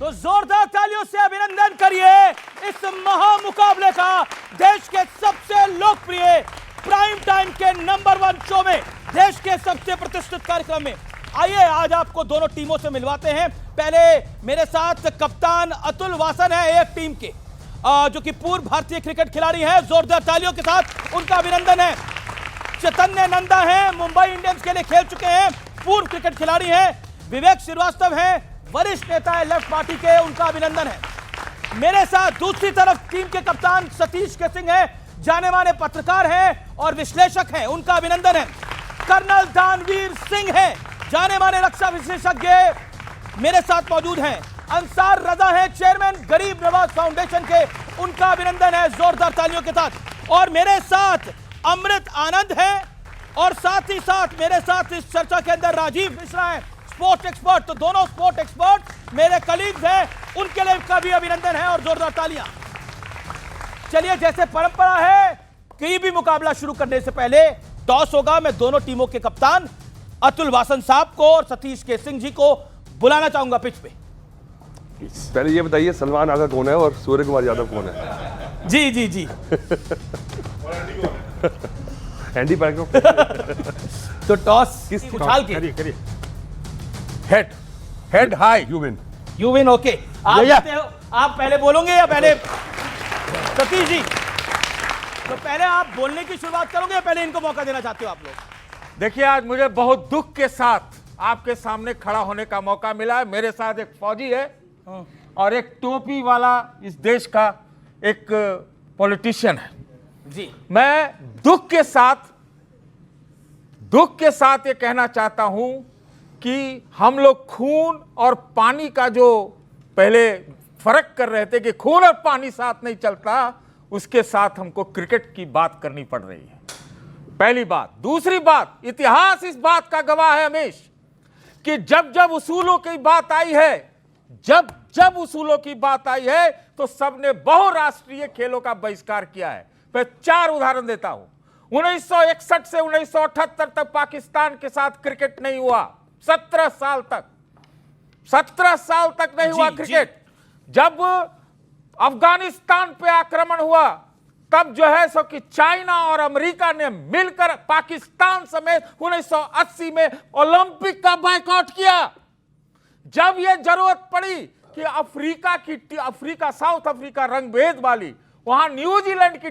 तो जोरदार तालियों से अभिनंदन करिए इस महामुकाबले का। देश के सबसे लोकप्रिय प्राइम टाइम के नंबर 1 शो में, देश के सबसे प्रतिष्ठित कार्यक्रम में। आइए आज आपको दोनों टीमों से मिलवाते हैं। पहले मेरे साथ कप्तान अतुल वासन है एक टीम के, जो कि पूर्व भारतीय क्रिकेट खिलाड़ी हैं। जोरदार तालियों के साथ उनका अभिनंदन है। चैतन्य नंदा हैं, मुंबई इंडियंस के लिए खेल चुके हैं, पूर्व क्रिकेट खिलाड़ी हैं। विवेक श्रीवास्तव हैं, वरिष्ठ नेता है लेफ्ट पार्टी के, उनका अभिनंदन है। मेरे साथ दूसरी तरफ टीम के कप्तान सतीश के सिंह हैं, जाने माने पत्रकार हैं और विश्लेषक हैं, उनका अभिनंदन है। कर्नल दानवीर सिंह हैं, जाने माने रक्षा विशेषज्ञ, मेरे साथ मौजूद हैं। अंसार रजा है, चेयरमैन गरीब नवाज फाउंडेशन के, उनका अभिनंदन है जोरदार तालियों के साथ। और मेरे साथ अमृत आनंद है और साथ ही साथ मेरे साथ इस चर्चा के अंदर राजीव मिश्रा है, स्पोर्ट एक्सपर्ट। तो दोनों स्पोर्ट एक्सपर्ट मेरे कलीग्स हैं, उनके लिए का भी अभिनंदन है और जोरदार तालियां। चलिए, जैसे परंपरा है, कोई भी मुकाबला शुरू करने से पहले टॉस होगा। मैं दोनों टीमों के कप्तान अतुल वासन साहब को और सतीश के सिंह जी को बुलाना चाहूंगा पिच पे। पहले ये बताइए सलमान आगा कौन है और सूर्य कुमार यादव कौन है? जी जी जी एंडी पैको। तो टॉस किस उछाल के करिए head high you win. You win. Okay, आप जीते हो। आप पहले बोलोगे या पहले सतीश जी? तो पहले आप बोलने की शुरुआत करोगे या पहले इनको मौका देना चाहते हो आप लोग? देखिए, आज मुझे बहुत दुख के साथ आपके सामने खड़ा होने का मौका मिला है। मेरे साथ एक फौजी है और एक टोपी वाला इस देश का एक पॉलिटिशियन है जी। मैं दुख के साथ ये कहना चाहता हूं कि हम लोग खून और पानी का जो पहले फर्क कर रहे थे कि खून और पानी साथ नहीं चलता, उसके साथ हमको क्रिकेट की बात करनी पड़ रही है। पहली बात। दूसरी बात, इतिहास इस बात का गवाह है हमेश कि जब जब उसूलों की बात आई है, जब उसूलों की बात आई है तो सबने बहुराष्ट्रीय खेलों का बहिष्कार किया है। मैं 4 उदाहरण देता हूं। 1961 से 1978 तक पाकिस्तान के साथ क्रिकेट नहीं हुआ। 17 साल तक नहीं हुआ क्रिकेट। जब अफगानिस्तान पे आक्रमण हुआ, तब जो है सो कि चाइना और अमेरिका ने मिलकर पाकिस्तान समेत 1980 में ओलंपिक का बायकॉट किया। जब यह जरूरत पड़ी कि अफ्रीका साउथ अफ्रीका रंगभेद वाली, वहां न्यूजीलैंड की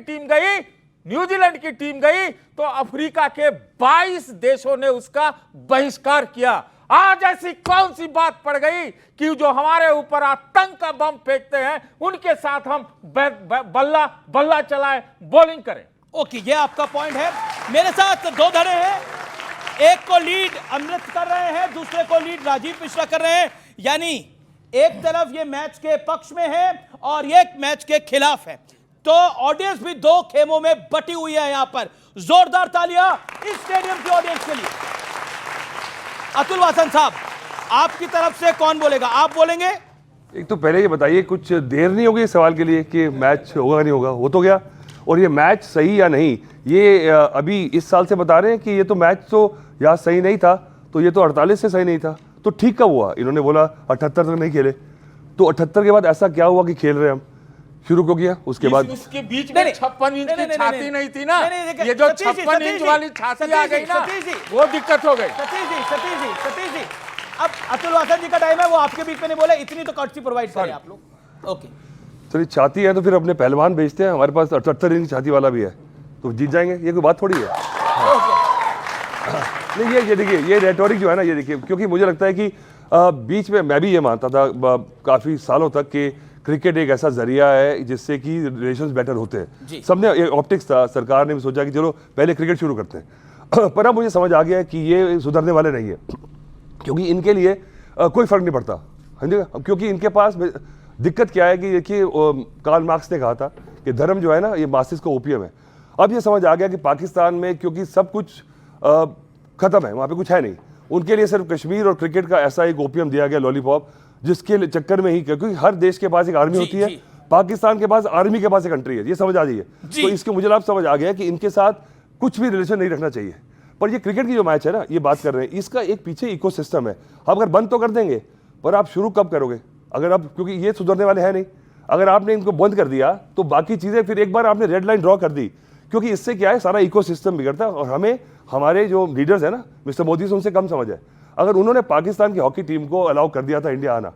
टीम गई तो अफ्रीका के 22 देशों ने उसका बहिष्कार किया। आज ऐसी कौन सी बात पड़ गई कि जो हमारे ऊपर आतंक का बम फेंकते हैं, उनके साथ हम बल्ला चलाएं, बॉलिंग करें? ओके, ये आपका पॉइंट है। मेरे साथ 2 धड़े हैं, एक को लीड अमृत कर रहे हैं, दूसरे को लीड राजीव मिश्रा कर रहे हैं। यानी एक तरफ ये मैच के पक्ष में है और एक मैच के खिलाफ है। तो ऑडियंस भी 2 खेमों में बटी हुई है। यहां पर जोरदार तालियां इस स्टेडियम की ऑडियंस के लिए। अतुल वासन साहब, आपकी तरफ से कौन बोलेगा? आप बोलेंगे? एक तो पहले ये बताइए, कुछ देर नहीं होगी इस सवाल के लिए कि मैच होगा नहीं होगा? हो तो गया। और ये मैच सही या नहीं, ये अभी इस साल से बता रहे हैं कि ये तो मैच तो या सही नहीं था, तो ये तो 48 से सही नहीं था, तो ठीक कब हुआ? इन्होंने बोला 78 तक नहीं खेले, तो 78 के बाद ऐसा क्या हुआ कि खेल रहे हम? शुरू को किया, उसके बाद उसके बीच में 56 इंच की छाती नहीं थी ना। ये जो 56 इंच वाली छाती आ गई ना, वो दिक्कत हो गई। सतीश जी, अब अतुल वासन जी का टाइम है, वो आपके बीच में नहीं बोले, इतनी तो कर्टसी प्रोवाइड करें आप लोग। ओके, चलिए, छाती है तो फिर अपने पहलवान भेजते हैं, हमारे पास 78 इंच छाती वाला भी है, तो जीत जाएंगे। ये कोई बात थोड़ी है। नहीं, ये देखिए, ये रेटोरिक जो है ना, ये देखिए, क्योंकि मुझे लगता है कि बीच में मैं भी ये मानता था काफी सालों तक कि क्रिकेट एक ऐसा जरिया है जिससे कि रिलेशंस बेटर होते हैं। सबने ऑप्टिक्स था, सरकार ने भी सोचा कि चलो पहले क्रिकेट शुरू करते हैं। पर अब मुझे समझ आ गया कि ये सुधरने वाले नहीं है, क्योंकि इनके लिए कोई फर्क नहीं पड़ता। हाँ जी, क्योंकि इनके पास दिक्कत क्या है कि देखिए, कार्ल मार्क्स ने कहा था कि धर्म जो है ना, ये मासिस का ओपियम है। अब ये समझ आ गया कि पाकिस्तान में क्योंकि सब कुछ खत्म है, वहाँ पे कुछ है नहीं, उनके लिए सिर्फ कश्मीर और क्रिकेट का ऐसा एक ओपियम दिया गया, लॉलीपॉप, जिसके चक्कर में ही, क्योंकि हर देश के पास एक आर्मी होती है, पाकिस्तान के पास आर्मी के पास एक कंट्री है, ये समझ आ जाइए। तो इसके मुझे आप समझ आ गया कि इनके साथ कुछ भी रिलेशन नहीं रखना चाहिए। पर ये क्रिकेट की जो मैच है ना, ये बात कर रहे हैं, इसका एक पीछे इकोसिस्टम है। आप अगर बंद तो कर देंगे, पर आप शुरू कब करोगे? अगर अब क्योंकि ये सुधरने वाले हैं नहीं, अगर आपने इनको बंद कर दिया तो बाकी चीज़ें फिर एक बार आपने रेड लाइन ड्रॉ कर दी, क्योंकि इससे क्या है सारा इकोसिस्टम बिगड़ता है। और हमें हमारे जो लीडर्स हैं ना मिस्टर मोदी से उनसे कम समझ है। अगर उन्होंने पाकिस्तान की हॉकी टीम को अलाउ कर दिया था इंडिया आना,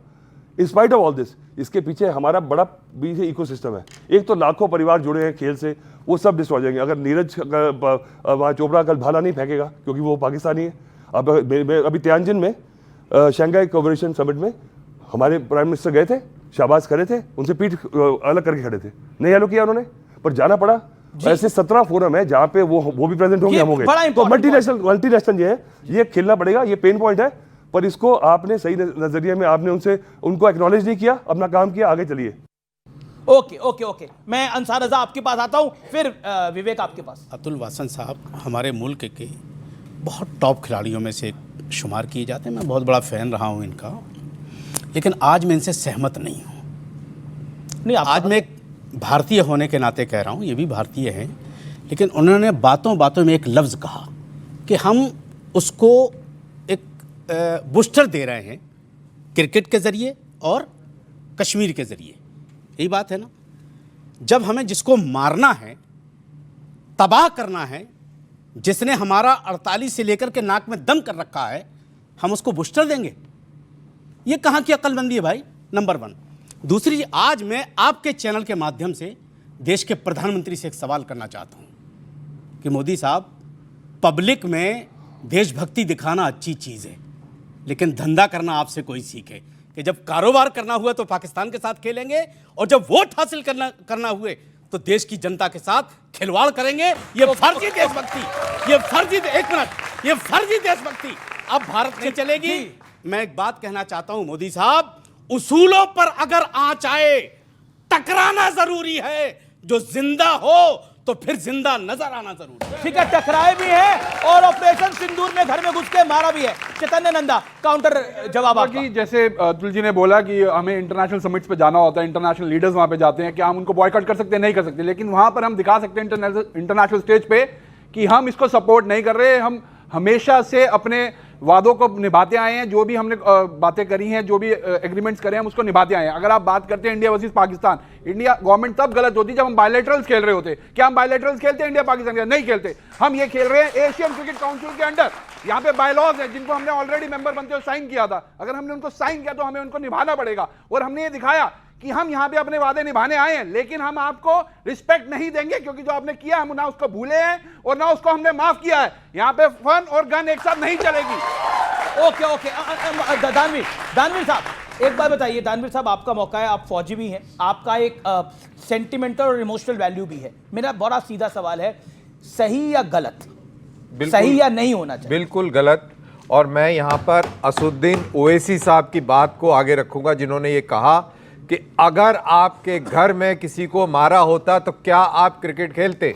in spite of all this, इसके पीछे हमारा बड़ा पीछे इकोसिस्टम है। एक तो लाखों परिवार जुड़े हैं खेल से, वो सब डिस्ट्रॉय हो जाएंगे। अगर नीरज वहाँ चोपड़ा कल भाला नहीं फेंकेगा क्योंकि वो पाकिस्तानी है। अब अभी तियानजिन में शंघाई कोऑपरेशन समिट में हमारे प्राइम मिनिस्टर गए थे, शाबाश करे थे, उनसे पीठ अलग करके खड़े थे, नहीं अलो किया उन्होंने, पर जाना पड़ा। ऐसे 17 फोरम है जहाँ पे वो भी प्रेजेंट होंगे, हम होंगे। तो मल्टीनेशनल ये है, ये खेलना पड़ेगा, ये पेन पॉइंट है, पर इसको आपने सही नजरिए में आपने उनको एक्नॉलेज नहीं किया, अपना काम किया, आगे चलिए। ओके ओके ओके, मैं अंसार रजा आपके पास आता हूं, फिर विवेक आपके पास। अतुल वासन साहब हमारे मुल्क के बहुत टॉप खिलाड़ियों में से शुमार किए जाते हैं। मैं बहुत बड़ा फ़ैन रहा हूं इनका, लेकिन आज मैं इनसे सहमत नहीं हूं। नहीं, आज मैं एक भारतीय होने के नाते कह रहा हूं, ये भी भारतीय हैं, लेकिन उन्होंने बातों बातों में एक लफ्ज़ कहा कि हम उसको एक बूस्टर दे रहे हैं क्रिकेट के ज़रिए और कश्मीर के ज़रिए। यही बात है ना, जब हमें जिसको मारना है, तबाह करना है, जिसने हमारा 48 से लेकर के नाक में दम कर रखा है, हम उसको बूस्टर देंगे? ये कहाँ की अक्लमंदी है भाई? नंबर 1। दूसरी, आज मैं आपके चैनल के माध्यम से देश के प्रधानमंत्री से एक सवाल करना चाहता हूँ कि मोदी साहब, पब्लिक में देशभक्ति दिखाना अच्छी चीज़ है, लेकिन धंधा करना आपसे कोई सीखे कि जब कारोबार करना हुआ तो पाकिस्तान के साथ खेलेंगे, और जब वोट हासिल करना हुए तो देश की जनता के साथ खिलवाड़ करेंगे। ये फर्जी देशभक्ति, ये फर्जी, एक मिनट, ये फर्जी देशभक्ति अब भारत में चलेगी। मैं एक बात कहना चाहता हूं मोदी साहब, उसूलों पर अगर आंच आए, टकराना जरूरी है। जो जिंदा हो तो फिर जिंदा नजर आना जरूरी है। ठीक है, टकराए भी है और ऑपरेशन सिंदूर में घर में घुस के मारा भी है। चैतन्य नंदा, काउंटर जवाब आपका। जैसे अतुल जी ने बोला कि हमें इंटरनेशनल समिट्स पे जाना होता है, इंटरनेशनल लीडर्स वहां पे जाते हैं, क्या हम उनको बॉयकॉट कर सकते हैं? नहीं कर सकते, लेकिन वहां पर हम दिखा सकते हैं इंटरनेशनल स्टेज पे कि हम इसको सपोर्ट नहीं कर रहे। हम हमेशा से अपने वादों को निभाते आए हैं, जो भी हमने बातें करी हैं, जो भी एग्रीमेंट्स करे हैं, हम उसको निभाते आए हैं। अगर आप बात करते हैं India versus Pakistan, India government तब गलत होती जब हम बायलैटरल्स खेल रहे होते। क्या हम बायलैटरल्स खेलते हैं इंडिया पाकिस्तान के? नहीं खेलते। हम ये खेल रहे हैं एशियन क्रिकेट काउंसिल के अंडर। यहाँ पे बायलॉज हैं जिनको हमने ऑलरेडी मेंबर बनते हुए साइन किया था। अगर हमने उनको साइन किया तो हमें उनको निभाना पड़ेगा, और हमने ये दिखाया कि हम यहाँ पे अपने वादे निभाने आए हैं, लेकिन हम आपको रिस्पेक्ट नहीं देंगे, क्योंकि जो आपने किया हम ना उसको भूले हैं और ना उसको हमने माफ किया है। यहाँ पे फन और गन एक साथ नहीं चलेगी। ओके ओके, दानवीर साहब, एक बात बताइए। दानवीर साहब, आपका मौका है, आप फौजी भी हैं, आपका एक सेंटिमेंटल और इमोशनल वैल्यू भी है। मेरा बड़ा सीधा सवाल है, सही या गलत, सही या नहीं होना चाहिए? बिल्कुल गलत। और मैं यहाँ पर असुद्दीन ओवैसी साहब की बात को आगे रखूंगा, जिन्होंने ये कहा कि अगर आपके घर में किसी को मारा होता तो क्या आप क्रिकेट खेलते?